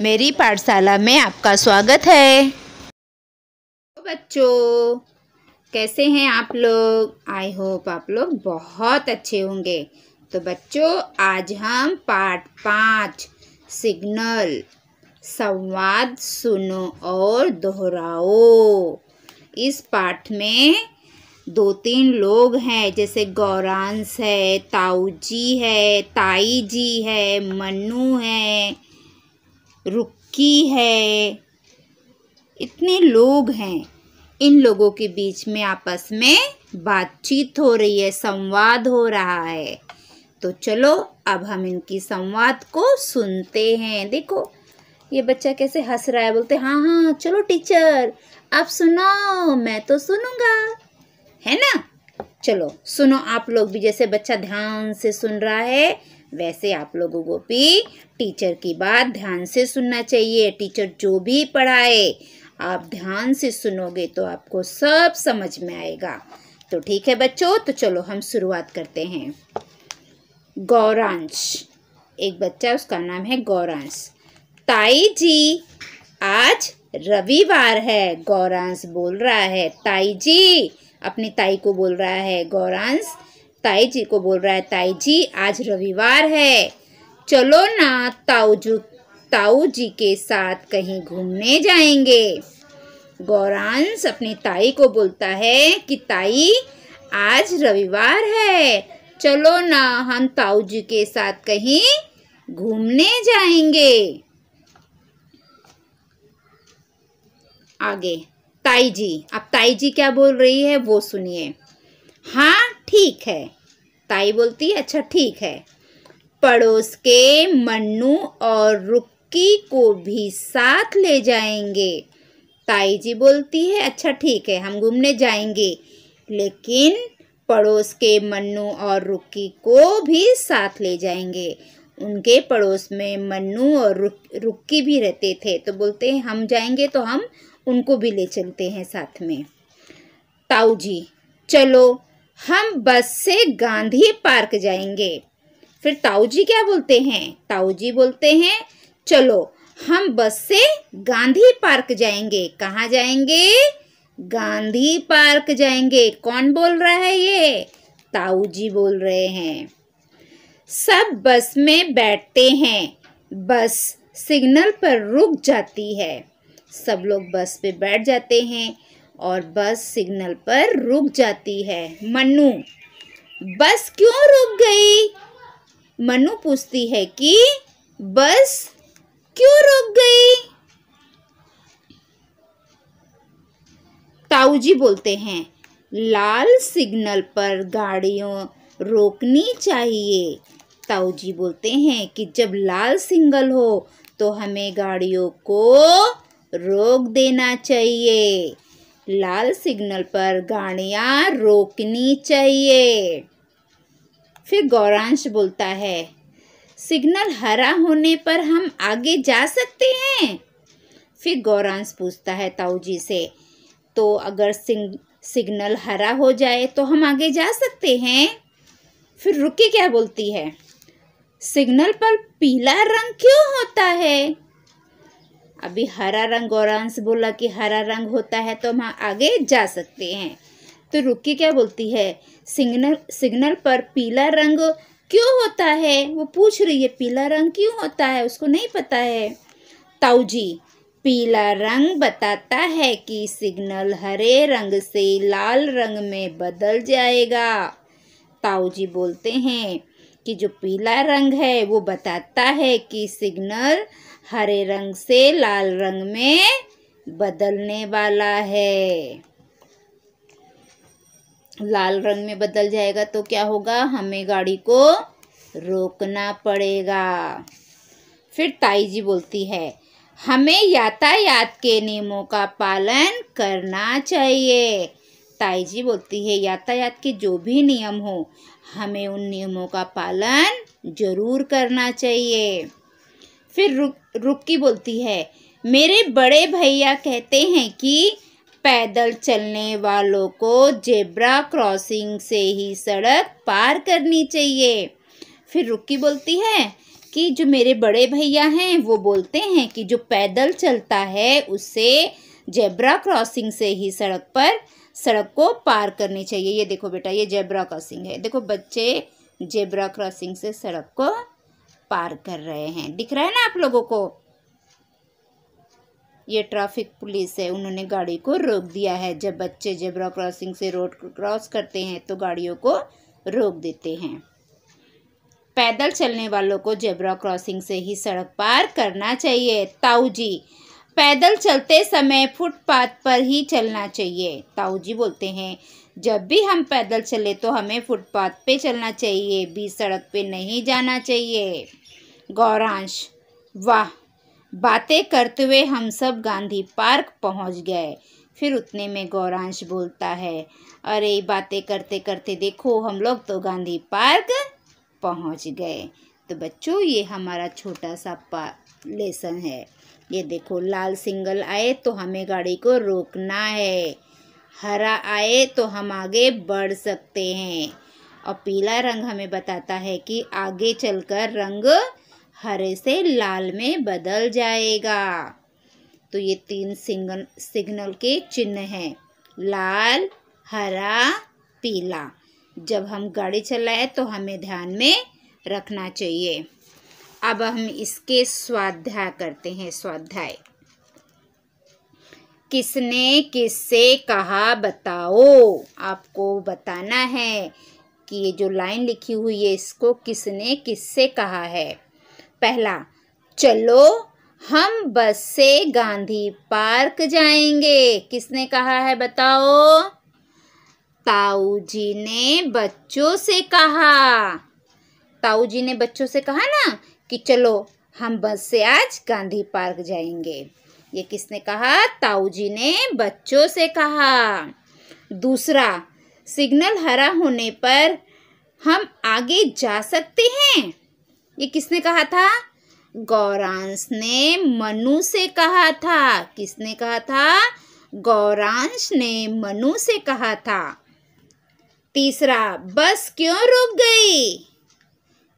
मेरी पाठशाला में आपका स्वागत है। बच्चों, कैसे हैं आप लोग? आई होप आप लोग बहुत अच्छे होंगे। तो बच्चों, आज हम पाठ 5 सिग्नल संवाद सुनो और दोहराओ। इस पाठ में 2-3 लोग हैं, जैसे गौरांश है, ताऊ जी है, ताई जी है, मन्नू है, रुक्की है। इतने लोग हैं। इन लोगों के बीच में आपस में बातचीत हो रही है, संवाद हो रहा है। तो चलो अब हम इनकी संवाद को सुनते हैं। देखो ये बच्चा कैसे हंस रहा है, बोलते हाँ हाँ चलो टीचर आप सुनाओ, मैं तो सुनूंगा, है ना। चलो सुनो आप लोग भी, जैसे बच्चा ध्यान से सुन रहा है वैसे आप लोगों को भी टीचर की बात ध्यान से सुनना चाहिए। टीचर जो भी पढ़ाए आप ध्यान से सुनोगे तो आपको सब समझ में आएगा। तो ठीक है बच्चों, तो चलो हम शुरुआत करते हैं। गौरांश, एक बच्चा उसका नाम है गौरांश। ताई जी आज रविवार है, गौरांश बोल रहा है। ताई जी, अपनी ताई को बोल रहा है गौरांश, ताई जी को बोल रहा है ताई जी आज रविवार है, चलो ना ताऊ जी के साथ कहीं घूमने जाएंगे। गौरांश अपनी ताई को बोलता है कि ताई आज रविवार है, चलो ना हम ताऊ जी के साथ कहीं घूमने जाएंगे। आगे ताई जी, अब ताई जी क्या बोल रही है वो सुनिए। हाँ ठीक है, ताई बोलती है अच्छा ठीक है, पड़ोस के मन्नू और रुक्की को भी साथ ले जाएंगे। ताई जी बोलती है अच्छा ठीक है हम घूमने जाएंगे, लेकिन पड़ोस के मन्नू और रुक्की को भी साथ ले जाएंगे। उनके पड़ोस में मन्नू और रुक्की भी रहते थे, तो बोलते हैं हम जाएंगे तो हम उनको भी ले चलते हैं साथ में। ताऊ जी चलो हम बस से गांधी पार्क जाएंगे। फिर ताऊ जी क्या बोलते हैं? ताऊ जी बोलते हैं चलो हम बस से गांधी पार्क जाएंगे। कहाँ जाएंगे? गांधी पार्क जाएंगे। कौन बोल रहा है ये? ताऊ जी बोल रहे हैं। सब बस में बैठते हैं, बस सिग्नल पर रुक जाती है। सब लोग बस पे बैठ जाते हैं और बस सिग्नल पर रुक जाती है। मन्नू, बस क्यों रुक गई? मन्नू पूछती है कि बस क्यों रुक गई? ताऊ जी बोलते हैं लाल सिग्नल पर गाड़ियों रोकनी चाहिए। ताऊ जी बोलते हैं कि जब लाल सिग्नल हो तो हमें गाड़ियों को रोक देना चाहिए। लाल सिग्नल पर गाड़ियां रोकनी चाहिए। फिर गौरांश बोलता है सिग्नल हरा होने पर हम आगे जा सकते हैं। फिर गौरांश पूछता है ताऊ जी से तो अगर सिग्नल हरा हो जाए तो हम आगे जा सकते हैं। फिर रुक्की क्या बोलती है? सिग्नल पर पीला रंग क्यों होता है? अभी हरा रंग गौरांश बोला कि हरा रंग होता है तो हम आगे जा सकते हैं। तो रुक्की क्या बोलती है? सिग्नल पर पीला रंग क्यों होता है? वो पूछ रही है पीला रंग क्यों होता है, उसको नहीं पता है। ताऊ जी, पीला रंग बताता है कि सिग्नल हरे रंग से लाल रंग में बदल जाएगा। ताऊ जी बोलते हैं कि जो पीला रंग है वो बताता है कि सिग्नल हरे रंग से लाल रंग में बदलने वाला है। लाल रंग में बदल जाएगा तो क्या होगा? हमें गाड़ी को रोकना पड़ेगा। फिर ताई जी बोलती है हमें यातायात के नियमों का पालन करना चाहिए। ताई जी बोलती है यातायात के जो भी नियम हो हमें उन नियमों का पालन जरूर करना चाहिए। फिर रुक्की बोलती है मेरे बड़े भैया कहते हैं कि पैदल चलने वालों को जेब्रा क्रॉसिंग से ही सड़क पार करनी चाहिए। फिर रुक्की बोलती है कि जो मेरे बड़े भैया हैं वो बोलते हैं कि जो पैदल चलता है उससे जेब्रा क्रॉसिंग से ही सड़क को पार करनी चाहिए। ये देखो बेटा, ये जेब्रा क्रॉसिंग है। देखो बच्चे जेब्रा क्रॉसिंग से सड़क को पार कर रहे हैं। दिख रहा है ना आप लोगों को? ये ट्रैफिक पुलिस है, उन्होंने गाड़ी को रोक दिया है। जब बच्चे जेब्रा क्रॉसिंग से रोड क्रॉस करते हैं तो गाड़ियों को रोक देते हैं। पैदल चलने वालों को जेब्रा क्रॉसिंग से ही सड़क पार करना चाहिए। ताऊ जी, पैदल चलते समय फुटपाथ पर ही चलना चाहिए। ताऊ जी बोलते हैं जब भी हम पैदल चले तो हमें फुटपाथ पे चलना चाहिए, बीच सड़क पे नहीं जाना चाहिए। गौरांश, वाह, बातें करते हुए हम सब गांधी पार्क पहुंच गए। फिर उतने में गौरांश बोलता है, अरे बातें करते करते देखो हम लोग तो गांधी पार्क पहुंच गए। तो बच्चों ये हमारा छोटा सा लेसन है। ये देखो, लाल सिग्नल आए तो हमें गाड़ी को रोकना है, हरा आए तो हम आगे बढ़ सकते हैं, और पीला रंग हमें बताता है कि आगे चलकर रंग हरे से लाल में बदल जाएगा। तो ये 3 सिग्नल के चिन्ह हैं, लाल, हरा, पीला। जब हम गाड़ी चलाए तो हमें ध्यान में रखना चाहिए। अब हम इसके स्वाध्याय करते हैं। स्वाध्याय, किसने किससे कहा बताओ। आपको बताना है कि ये जो लाइन लिखी हुई है इसको किसने किससे कहा है। पहला, चलो हम बस से गांधी पार्क जाएंगे। किसने कहा है बताओ? ताऊ जी ने बच्चों से कहा। ताऊ जी ने बच्चों से कहा ना कि चलो हम बस से आज गांधी पार्क जाएंगे। ये किसने कहा? ताऊ जी ने बच्चों से कहा। दूसरा, सिग्नल हरा होने पर हम आगे जा सकते हैं। ये किसने कहा था? गौरांश ने मनु से कहा था। किसने कहा था? गौरांश ने मनु से कहा था। तीसरा, बस क्यों रुक गई?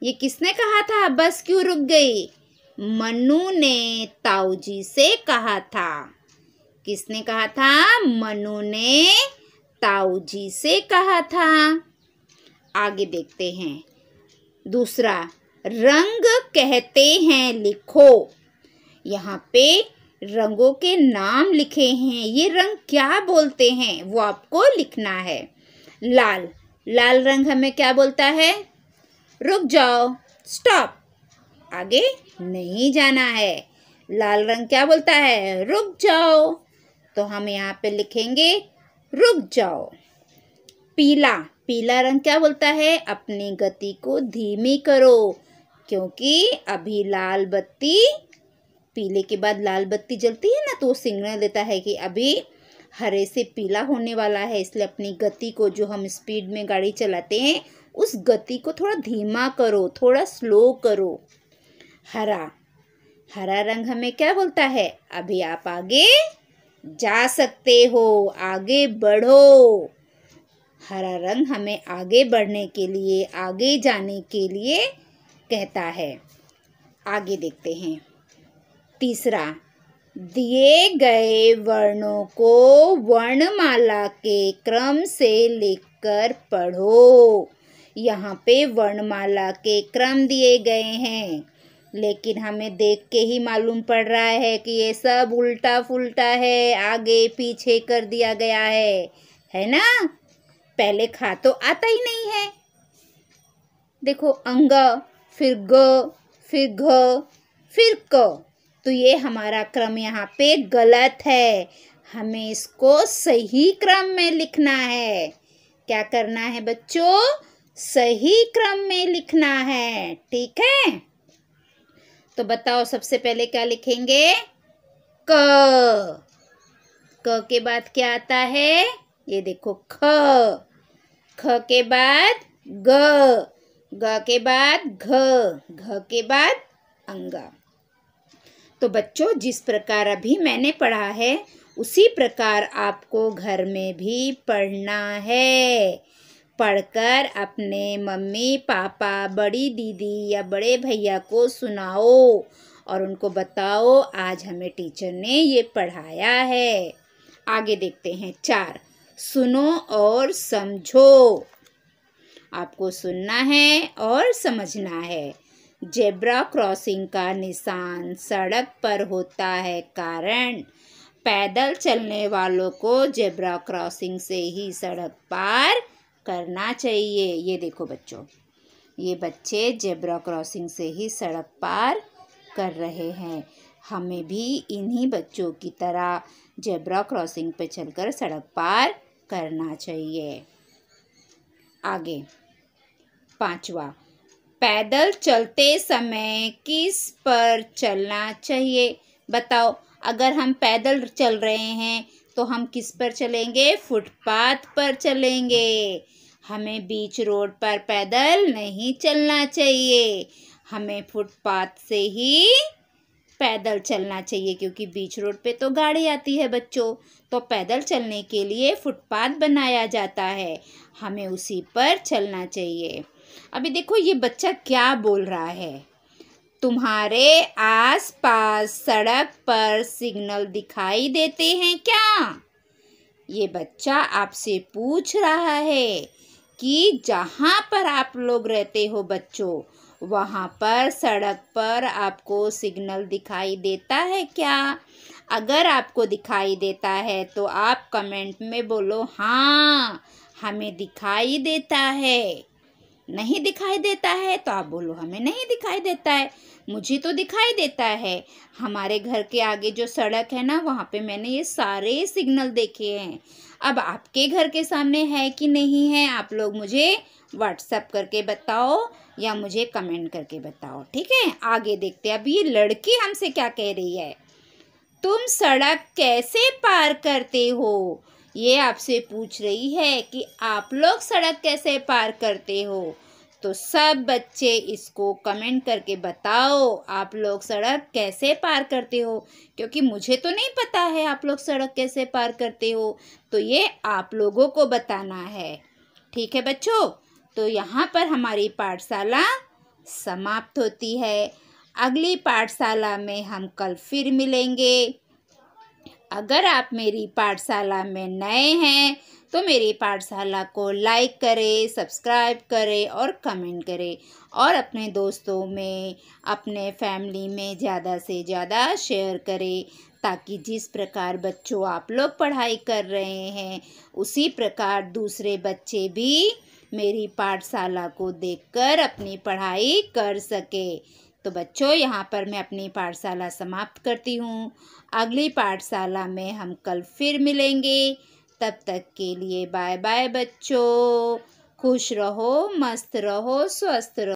ये किसने कहा था बस क्यों रुक गई? मनु ने ताऊ जी से कहा था। किसने कहा था? मनु ने ताऊ जी से कहा था। आगे देखते हैं। दूसरा, रंग कहते हैं लिखो। यहाँ पे रंगों के नाम लिखे हैं, ये रंग क्या बोलते हैं वो आपको लिखना है। लाल, लाल रंग हमें क्या बोलता है? रुक जाओ, स्टॉप, आगे नहीं जाना है। लाल रंग क्या बोलता है? रुक जाओ। तो हम यहाँ पे लिखेंगे रुक जाओ। पीला, पीला रंग क्या बोलता है? अपनी गति को धीमी करो, क्योंकि अभी लाल बत्ती, पीले के बाद लाल बत्ती जलती है ना, तो वो सिग्नल देता है कि अभी हरे से पीला होने वाला है। इसलिए अपनी गति को, जो हम स्पीड में गाड़ी चलाते हैं, उस गति को थोड़ा धीमा करो, थोड़ा स्लो करो। हरा, हरा रंग हमें क्या बोलता है? अभी आप आगे जा सकते हो, आगे बढ़ो। हरा रंग हमें आगे बढ़ने के लिए, आगे जाने के लिए कहता है। आगे देखते हैं। तीसरा, दिए गए वर्णों को वर्णमाला के क्रम से लिखकर पढ़ो। यहाँ पे वर्णमाला के क्रम दिए गए हैं, लेकिन हमें देख के ही मालूम पड़ रहा है कि ये सब उल्टा फुल्टा है, आगे पीछे कर दिया गया है ना? पहले खा तो आता ही नहीं है। देखो, अंग, फिर ग, फिर घ, फिर क। तो ये हमारा क्रम यहाँ पे गलत है। हमें इसको सही क्रम में लिखना है। क्या करना है बच्चों? सही क्रम में लिखना है, ठीक है? तो बताओ सबसे पहले क्या लिखेंगे? क। क के बाद क्या आता है? ये देखो, ख। ख के बाद ग। ग के बाद घ। घ के बाद अंगा। तो बच्चों, जिस प्रकार अभी मैंने पढ़ा है उसी प्रकार आपको घर में भी पढ़ना है। पढ़कर अपने मम्मी पापा बड़ी दीदी या बड़े भैया को सुनाओ और उनको बताओ आज हमें टीचर ने ये पढ़ाया है। आगे देखते हैं 4, सुनो और समझो। आपको सुनना है और समझना है। जेब्रा क्रॉसिंग का निशान सड़क पर होता है कारण पैदल चलने वालों को जेब्रा क्रॉसिंग से ही सड़क पार करना चाहिए। ये देखो बच्चों, ये बच्चे जेब्रा क्रॉसिंग से ही सड़क पार कर रहे हैं। हमें भी इन्हीं बच्चों की तरह जेब्रा क्रॉसिंग पे चलकर सड़क पार करना चाहिए। आगे 5वां, पैदल चलते समय किस पर चलना चाहिए? बताओ, अगर हम पैदल चल रहे हैं तो हम किस पर चलेंगे? फुटपाथ पर चलेंगे। हमें बीच रोड पर पैदल नहीं चलना चाहिए, हमें फुटपाथ से ही पैदल चलना चाहिए, क्योंकि बीच रोड पे तो गाड़ी आती है बच्चों। तो पैदल चलने के लिए फुटपाथ बनाया जाता है, हमें उसी पर चलना चाहिए। अभी देखो ये बच्चा क्या बोल रहा है। तुम्हारे आसपास सड़क पर सिग्नल दिखाई देते हैं क्या? ये बच्चा आपसे पूछ रहा है कि जहाँ पर आप लोग रहते हो बच्चों, वहाँ पर सड़क पर आपको सिग्नल दिखाई देता है क्या? अगर आपको दिखाई देता है तो आप कमेंट में बोलो हाँ हमें दिखाई देता है। नहीं दिखाई देता है तो आप बोलो हमें नहीं दिखाई देता है। मुझे तो दिखाई देता है। हमारे घर के आगे जो सड़क है ना, वहाँ पे मैंने ये सारे सिग्नल देखे हैं। अब आपके घर के सामने है कि नहीं है, आप लोग मुझे व्हाट्सएप करके बताओ या मुझे कमेंट करके बताओ, ठीक है। आगे देखते हैं। अब ये लड़की हमसे क्या कह रही है। तुम सड़क कैसे पार करते हो? ये आपसे पूछ रही है कि आप लोग सड़क कैसे पार करते हो। तो सब बच्चे इसको कमेंट करके बताओ आप लोग सड़क कैसे पार करते हो, क्योंकि मुझे तो नहीं पता है आप लोग सड़क कैसे पार करते हो, तो ये आप लोगों को बताना है, ठीक है बच्चों। तो यहाँ पर हमारी पाठशाला समाप्त होती है। अगली पाठशाला में हम कल फिर मिलेंगे। अगर आप मेरी पाठशाला में नए हैं तो मेरी पाठशाला को लाइक करें, सब्सक्राइब करें और कमेंट करें, और अपने दोस्तों में, अपने फैमिली में ज़्यादा से ज़्यादा शेयर करें, ताकि जिस प्रकार बच्चों आप लोग पढ़ाई कर रहे हैं उसी प्रकार दूसरे बच्चे भी मेरी पाठशाला को देखकर अपनी पढ़ाई कर सके। तो बच्चों यहाँ पर मैं अपनी पाठशाला समाप्त करती हूँ। अगली पाठशाला में हम कल फिर मिलेंगे। तब तक के लिए बाय बाय बच्चों। खुश रहो, मस्त रहो, स्वस्थ रहो।